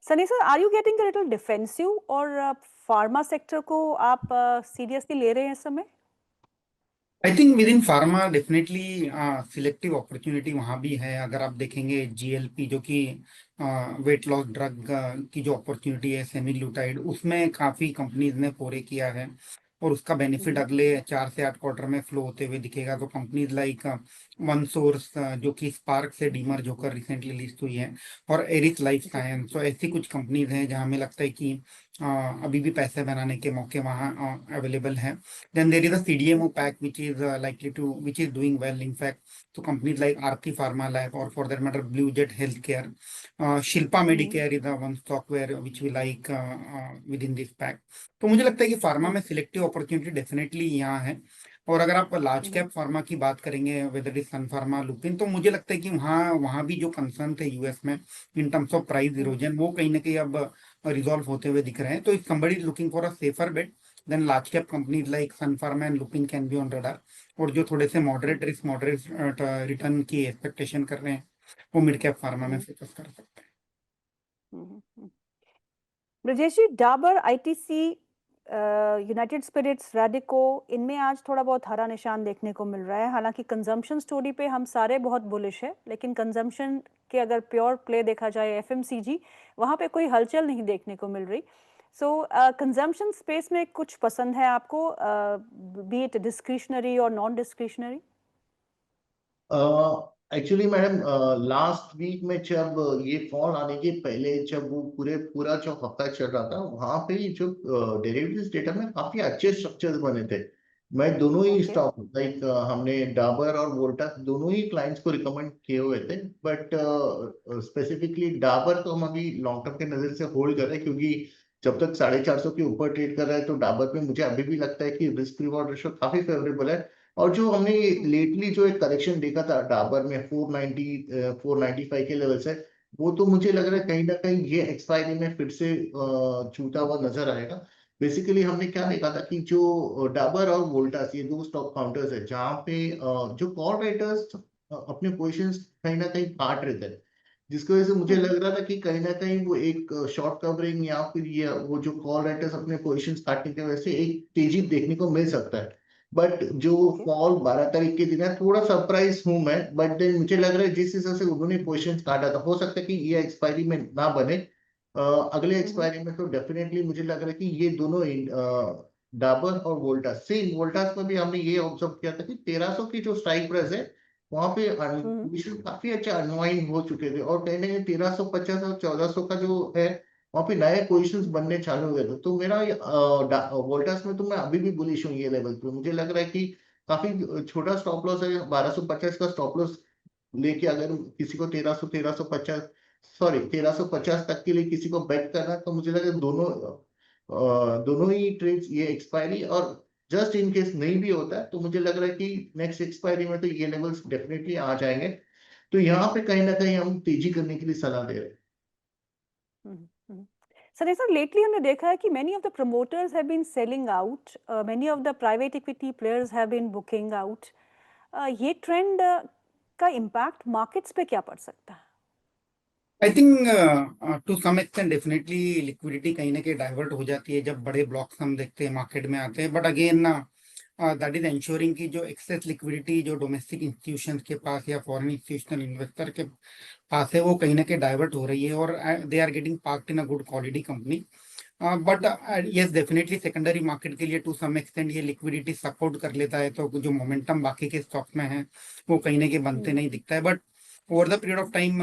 Sunny sir, are you getting a little defensive और pharma sector को आप सीरियसली ले रहे हैं इस समय? I think within pharma definitely selective opportunity वहाँ भी है। अगर आप देखेंगे जीएलपी जो कि वेट लॉस ड्रग की जो अपॉर्चुनिटी है सेमीग्लूटाइड, उसमें काफ़ी कंपनीज ने फोरे किया है और उसका बेनिफिट हम्म। अगले 4 से 8 क्वार्टर में फ्लो होते हुए दिखेगा। तो कंपनीज लाइक वन सोर्स जो कि स्पार्क से डीमर्ज होकर रिसेंटली लिस्ट हुई है, और एरिस लाइफ जी। साइंस, तो ऐसी कुछ कंपनीज हैं जहाँ हमें लगता है कि अभी भी पैसे बनाने के मौके वहाँ अवेलेबल हैं। Then there is a CDMO pack which is which is doing well. In fact, so companies like Aarti Pharma Lab, or for that matter, Blue Jet Healthcare, Shilpa hmm. Medicare is the one stock where which we like within this pack. तो मुझे लगता है कि pharma में selective opportunity definitely यहाँ है। और अगर आप लार्ज हम्म। कैप फार्मा की बात करेंगे, वेदर इज सन फार्मा, लुपिन, तो मुझे लगता है कि वहाँ वहाँ भी जो कंसर्न थे यूएस में in terms of price hmm. Erosion, वो कहीं ना कहीं अब रिजॉल्व होते हुए दिख रहे हैं। तो if somebody is looking for a safer bet, then large cap companies like Sun Pharma and Lupin can be on radar। और जो थोड़े से मॉडरेट रिस्क मॉडरेट रिटर्न की एक्सपेक्टेशन कर रहे हैं, वो मिड कैप फार्मा में हम्म। फोकस कर सकते हैं। हम्म। Brajesh ji, Dabur, ITC, United Spirits, Radico, इनमें आज थोड़ा बहुत हरा निशान देखने को मिल रहा है। हालांकि कंजम्पशन स्टोरी पे हम सारे बहुत बुलिश है, लेकिन कंजम्पशन के अगर प्योर प्ले देखा जाए एफएमसीजी, वहाँ पे कोई हलचल नहीं देखने को मिल रही। सो कंजम्पशन स्पेस में कुछ पसंद है आपको, बी इट डिस्क्रिशनरी और non discretionary? Actually madam, last week में जब ये फॉल आने के पहले, जब वो पूरा जो हफ्ता चल रहा था, वहां पे जो डेरिवेटिव्स डेटा में काफी अच्छे स्ट्रक्चर्स बने थे। मैं दोनों ही ओके। स्टॉक लाइक हमने डाबर और वोल्टास दोनों ही क्लाइंट्स को रिकमेंड किए हुए थे, बट स्पेसिफिकली डाबर तो हम अभी लॉन्ग टर्म के नजर से होल्ड कर रहे हैं, क्योंकि जब तक 450 के ऊपर ट्रेड कर रहा है तो डाबर पे मुझे अभी भी लगता है कि रिस्क रिवॉर्ड रेशो काफी फेवरेबल है। और जो हमने लेटली जो एक करेक्शन देखा था डाबर में 490 495 के लेवल से, वो तो मुझे लग रहा है कहीं ना कहीं ये एक्सपायरी में फिर से छूटा हुआ नजर आएगा। बेसिकली हमने क्या देखा था कि जो डाबर और वोल्टास, ये दो स्टॉक काउंटर्स है जहाँ पे जो कॉल राइटर्स अपने पोजिशंस कहीं ना कहीं काट रहे थे, जिसकी वजह से मुझे लग रहा था कि कहीं ना कहीं वो एक शॉर्ट कवरिंग या फिर ये वो जो कॉल राइटर्स अपने पोजिशंस काटने की वजह से एक तेजी देखने को मिल सकता है। बट जो ओके। फॉल 12 तारीख के दिन है, थोड़ा सरप्राइज हूं मैं। बट देन मुझे लग रहा है जिस हिसाब से उन्होंने पोजिशंस काटा था, हो सकता है कि ये एक्सपायरी में ना बने। अगले एक्सपायरी में तो डेफिनेटली मुझे लग रहा है कि ये दोनों डाबर और वोल्टास, सेम वोल्टास में भी हमने ये ऑब्जर्व किया था कि 1300 की जो स्ट्राइक प्राइस है, वहां पे पोजीशन काफी अच्छे अनवाइंड हो चुके थे, और कहीं ना कहीं 1350 और 1400 का जो है, वहां पे नए पोजीशंस बनने चालू हुए थे। तो मेरा वोल्टास में तो मैं अभी भी बुलिश हूँ ये लेवल पे। मुझे लग रहा है कि काफी छोटा स्टॉप लॉस है, 1250 का स्टॉप लॉस लेके अगर किसी को 1350, सॉरी 1350 तक के लिए किसी को बेट करना है, तो मुझे लग रहा है दोनों ही ट्रेड्स, ये एक्सपायरी और जस्ट इन केस नहीं भी होता है, तो मुझे लग रहा है कि नेक्स्ट एक्सपायरी में तो ये लेवल्स डेफिनेटली आ जाएंगे। तो यहाँ पे कहीं ना कहीं हम तेजी करने के लिए सलाह दे रहे हैं। हम्म। सर, सर, लेटली हमने देखा है कि many of the promoters have been selling out, many of the private equity players have been booking out. ये ट्रेंड का इम्पैक्ट मार्केट्स पे क्या पड़ सकता है? I think to some extent definitely liquidity कहीं ना कहीं डाइवर्ट हो जाती है जब बड़े ब्लॉक्स हम देखते हैं मार्केट में आते हैं। But again that is ensuring कि जो एक्सेस लिक्विडिटी जो डोमेस्टिक इंस्टीट्यूशंस के पास या फॉरेन इंस्टीट्यूशनल इन्वेस्टर के पास है, वो कहीं ना कहीं डाइवर्ट हो रही है, और they are getting parked in a good quality company. But yes, definitely secondary market के लिए टू सम एक्सटेंट ये लिक्विडिटी सपोर्ट कर लेता है, तो जो मोमेंटम बाकी के स्टॉक्स में है वो कहीं ना कहीं बनते नहीं दिखता है। But over the period of time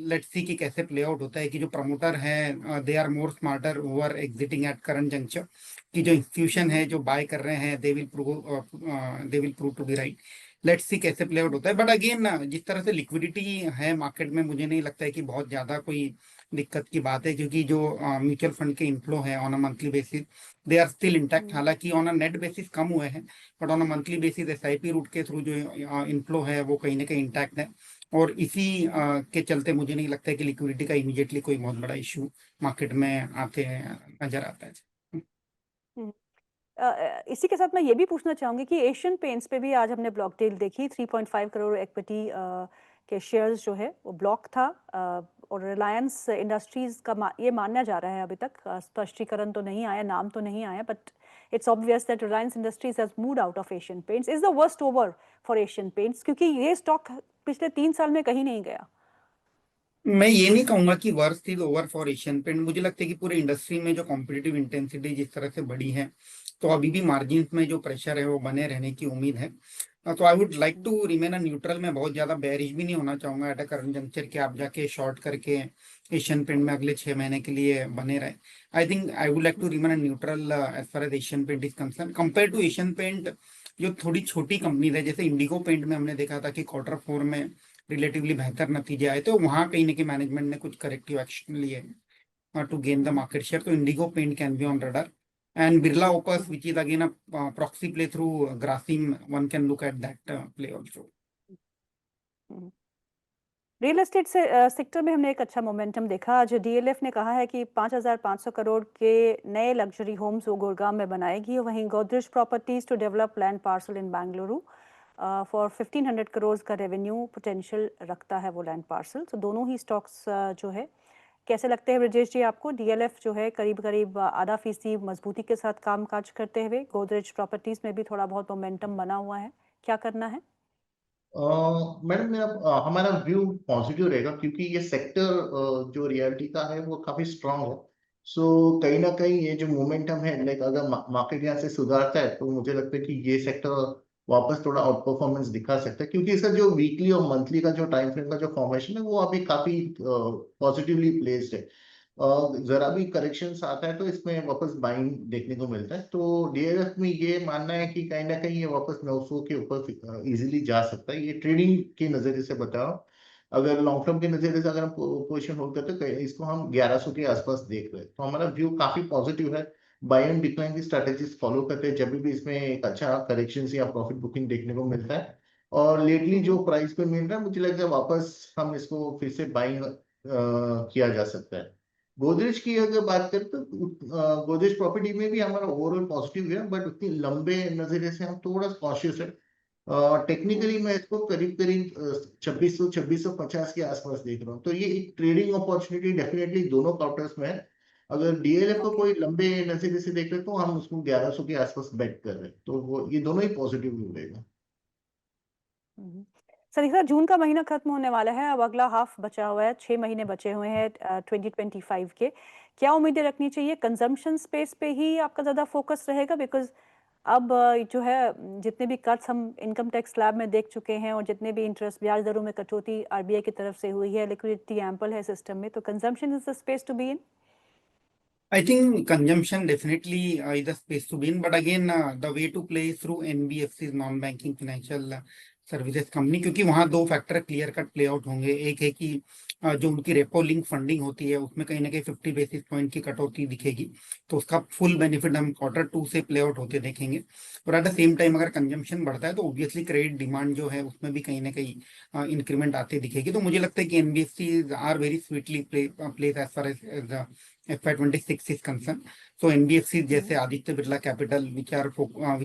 let's see कि कैसे प्ले आउट होता है, कि जो प्रमोटर है they are more smarter over exiting at current juncture, कि जो इंस्टीट्यूशन है जो बाय कर रहे हैं they will prove to be right. Let's see कैसे प्ले आउट होता है। बट अगेन जिस तरह से लिक्विडिटी है मार्केट में, मुझे नहीं लगता है कि बहुत ज्यादा कोई दिक्कत की बात है, क्योंकि जो म्यूचुअल फंड के इनफ्लो है on a monthly basis, they are still intact. हालांकि ऑन अ नेट बेसिस कम हुए हैं, but on a monthly basis SIP route के थ्रू जो इनफ्लो है वो कहीं ना कहीं इंटैक्ट है। और इसी के चलते मुझे नहीं लगता है कि लिक्विडिटी का इमीडिएटली कोई बहुत बड़ा इशू मार्केट में आते हैं नजर आता है। इसी के साथ मैं ये भी पूछना चाहूंगी कि एशियन पेंट्स पे भी आज हमने ब्लॉक डील देखी, 3.5 करोड़ इक्विटी के शेयर्स जो है वो ब्लॉक था और रिलायंस इंडस्ट्रीज का ये माना जा रहा है, अभी तक स्पष्टीकरण तो नहीं आया, नाम तो नहीं आया, but it's obvious that Reliance Industries has moved out of Asian Paints. Is the worst over for Asian Paints? क्योंकि ये स्टॉक पिछले 3 साल में कहीं नहीं गया। मैं ये नहीं कहूंगा कि worst is over for Asian Paint. मुझे लगता है कि पूरे इंडस्ट्री में जो कॉम्पिटिटिव इंटेंसिटी जिस तरह से बढ़ी है, तो अभी भी मार्जिन में जो प्रेशर है वो बने रहने की उम्मीद है। तो I would like to remain a neutral. मैं बहुत ज्यादा बेयरिश भी नहीं होना चाहूंगा एट अ करंट जंक्चर कि आप जाके शॉर्ट करके एशियन पेंट में अगले 6 महीने के लिए बने रहे। I think I would like to remain a neutral as far as Asian Paint is concern compare to Asian Paint. जो थोड़ी छोटी कंपनी है, जैसे इंडिगो पेंट में हमने देखा था कि Q4 में रिलेटिवली बेहतर नतीजे आए, तो वहां कहीं ना कहीं मैनेजमेंट ने कुछ करेक्टिव एक्शन लिए to gain the market share. तो Indigo paint can be on radar and Birla Opus which is again a proxy play through Grasim, one can look at that play also. Real estate से sector में हमने एक अच्छा momentum देखा। आज DLF ने कहा है कि 5,500 करोड़ के नए लग्जरी होम्स वो गुड़गांव में बनाएगी। वहीं Godrej Properties to develop land parcel in Bengaluru for 1,500 crore का रेवेन्यू पोटेंशियल रखता है वो लैंड पार्सल। तो दोनों ही स्टॉक्स जो है कैसे लगते हैं ब्रजेश जी आपको? डीएलएफ जो है करीब करीब आधा फीसदी मजबूती के साथ कामकाज करते हुए, गोदरेज प्रॉपर्टीज में भी थोड़ा बहुत मोमेंटम बना हुआ है, क्या करना है? मैडम मेरा हमारा व्यू पॉजिटिव रहेगा क्योंकि ये सेक्टर जो रियलिटी का है वो काफी स्ट्रांग है। सो कहीं ना कहीं ये जो मोमेंटम है, लाइक अगर मार्केट यहाँ से सुधारता है तो मुझे लगता है कि ये सेक्टर वापस थोड़ा आउट परफॉर्मेंस दिखा सकता है, क्योंकि इसका जो वीकली और मंथली का जो टाइम फ्रेम का जो फॉर्मेशन है वो अभी काफी पॉजिटिवली प्लेस्ड है। जरा भी करेक्शंस आता है तो इसमें वापस बाइंग देखने को मिलता है। तो डीएलएफ में ये मानना है कि कहीं ना कहीं ये वापस 900 के ऊपर इजीली जा सकता है। ये ट्रेडिंग के नजरिए से बता रहा हूँ। अगर लॉन्ग टर्म के नजरिए से अगर हम पोजीशन होल्ड करते हैं तो इसको हम 1100 के आसपास देख रहे हैं। तो हमारा व्यू काफी पॉजिटिव है। बाय एंड डिक्लाइन की स्ट्रेटेजीज फॉलो करते हैं जब भी इसमें एक अच्छा करेक्शन या प्रॉफिट बुकिंग देखने को मिलता है। और लेटली जो प्राइस पे मिल रहा है मुझे लगता है वापस हम इसको फिर से बाइंग किया जा सकता है। गोदरेज की अगर बात करें तो गोदरेज प्रॉपर्टी में भी हमारा ओवरऑल पॉजिटिव है, बट उतनी लंबे नजरिए से हम थोड़ा कॉशियस है। टेक्निकली मैं इसको करीब करीब 2650 के आसपास देख रहा हूँ। तो ये एक ट्रेडिंग अपॉर्चुनिटी डेफिनेटली दोनों क्वार्टर्स में है। अगर डीएलएफ को कोई लंबे नजरिए से देख रहे तो हम उसको 1100 के आसपास बेट कर रहे हैं। तो वो ये दोनों ही पॉजिटिव रहेगा। सनीता, जून का महीना खत्म होने वाला है, अब अगला हाफ बचा हुआ है, 6 महीने बचे हुए हैं 2025 के। क्या उम्मीदें रखनी चाहिए? कंजम्पशन स्पेस पे ही आपका ज्यादा फोकस रहेगा? बिकॉज अब जो है जितने भी कट्स हम इनकम टैक्स स्लैब में देख चुके हैं और जितने भी इंटरेस्ट ब्याज दरों में कटौती आरबीआई की तरफ से हुई है, लिक्विडिटी एम्पल है सिस्टम में, तो consumption is the space to be in. I think consumption definitely is the space to be in, but again, the way to play is through NBFCs, non-banking financial services company, क्योंकि वहाँ दो factor clear cut play out होंगे। एक है कि जो उनकी repo link funding होती है उसमें कहीं ना कहीं 50 बेसिस पॉइंट की कटौती दिखेगी, तो उसका फुल बेनिफिट हम Q2 से प्ले आउट होते देखेंगे। और एट द सेम टाइम अगर कंजम्पशन बढ़ता है तो ऑब्वियसली क्रेडिट डिमांड जो है उसमें भी कहीं ना कहीं इंक्रीमेंट आते दिखेगी। तो मुझे लगता है कि NBFCs are very sweetly place as far as FY26 is concerned. So NBFCs जैसे Aditya Birla capital which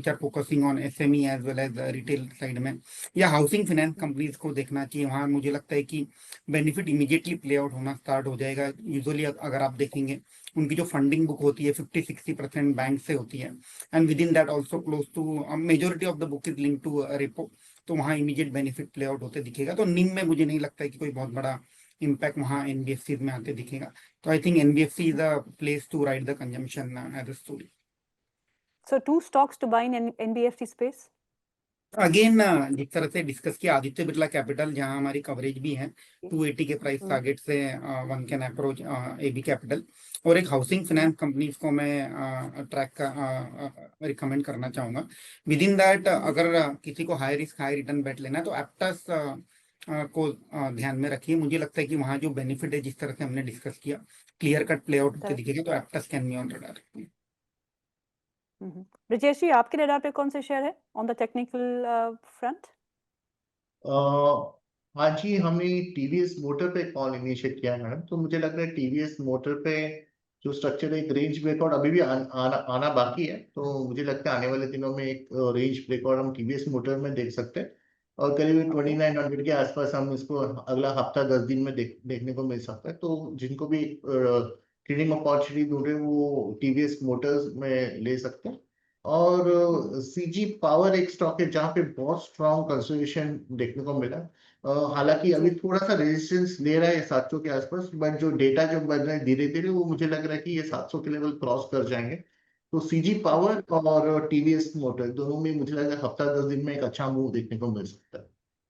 are focusing on SME as well as retail side में, या हाउसिंग फाइनेंस कंपनीज को देखना चाहिए। वहाँ मुझे लगता है कि बेनिफिट इमीडिएटली प्ले आउट होना स्टार्ट हो जाएगा। यूजुअली अगर आप देखेंगे उनकी जो फंडिंग बुक होती है 50-60% बैंक से होती है, and within that also close to majority of the book is link to repo. तो वहाँ इमीडिएट बेनिफिट प्ले आउट होते दिखेगा। तो निम में मुझे नहीं लगता है कि कोई बहुत बड़ा इम्पैक्ट वहाँ एनबीएफसी में आते दिखेगा। तो I think NBFC is a place to ride the consumption as a story. So two stocks to buy in NBFC space. Again जिस तरह से डिस्कस किया, आदित्य बिरला कैपिटल जहां हमारी कवरेज भी है 280 के प्राइस टारगेट से one can approach AB capital, और एक हाउसिंग फाइनेंस कंपनीज को मैं ट्रैक का रिकमेंड करना चाहूंगा। विद इन दैट अगर किसी को हाई रिस्क हाई रिटर्न बेट लेना है तो एप्टस को ध्यान में रखिए। मुझे लगता है कि वहाँ जो बेनिफिट है जिस तरह से हमने डिस्कस किया क्लियर कट प्ले आउट होते दिखेगा, तो Aptus can be on radar. Brajesh ji, आपके रडार पे कौन से शेयर है ऑन द टेक्निकल फ्रंट? हाँ जी, हमने टीवीएस मोटर पे कॉल इनिशिएट किया है मैडम। तो मुझे लग रहा है टीवीएस मोटर पे जो स्ट्रक्चर है, एक रेंज ब्रेकआउट अभी भी आना बाकी है। तो मुझे लगता है आने वाले दिनों में एक रेंज ब्रेकआउट हम टीवीएस मोटर में देख सकते हैं। और करीब ओके 2900 के आसपास हम इसको अगला हफ्ता 10 दिन में देखने को मिल सकता है। तो जिनको भी ट्रेडिंग अपॉर्चुनिटी ढूंढ रहे हैं वो टीवीएस मोटर्स में ले सकते हैं। और सीजी पावर एक स्टॉक है जहाँ पे बहुत स्ट्रॉन्ग कंसोलिडेशन देखने को मिला। हालांकि अभी जी थोड़ा सा रेजिस्टेंस ले रहा है 700 के आसपास, बट जो डेटा जो बन रहा है धीरे धीरे वो मुझे लग रहा है कि ये 700 के लेवल क्रॉस कर जाएंगे। तो सीजी ओके पावर और टीवीएस मोटर दोनों में मुझे लग रहा है हफ्ता 10 दिन में एक अच्छा मूव देखने को मिल सकता है।